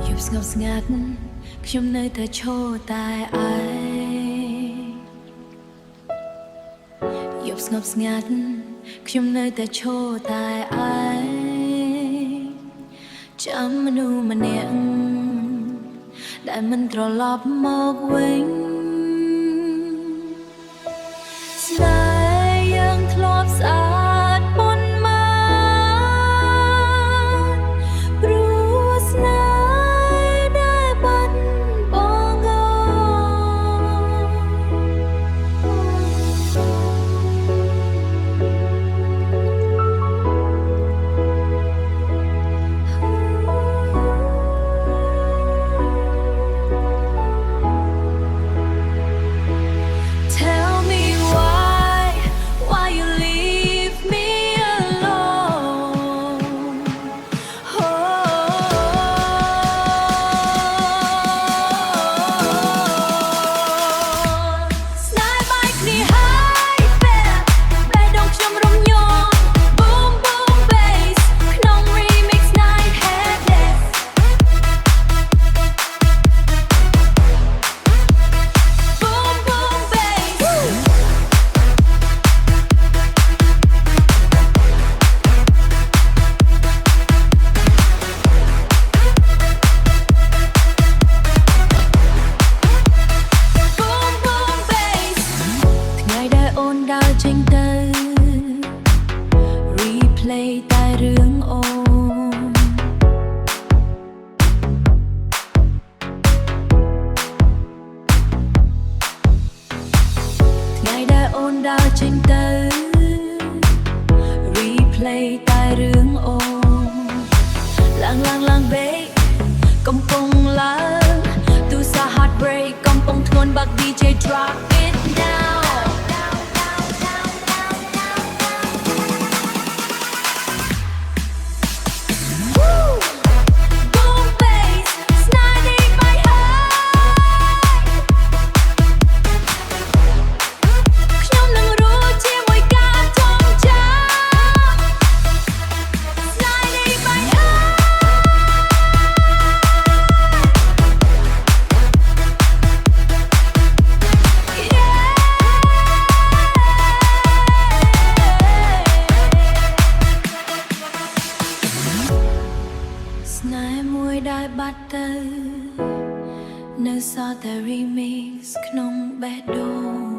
យប់ស្ងប់ស្ងាត់ខ្ញុំនៅតែឈរតែឯងយប់ស្ងប់ស្ងាត់ខ្ញុំនៅតែឈរតែឯងចាំមនុស្សម្នាក់ដែលមិនត្រឡប់មកវិញស្នេហ៍យើងធ្លាប់ស្អាតប៉ុន្មានព្រោះស្នេហ៍ដែលបាត់បង់ចេញទៅ replay តែរឿងអូនថ្ងៃដែលអូនដើរចេញទៅ replay តែរឿងអូនឡើង babe កំពុងឡើងទូសារ heartbreak កំពុងធ្ងន់បាក់ DJ drop it downស្នេហ៍មួយដែលបាត់ទៅនៅសល់តែ remix ក្នុងបេះដូង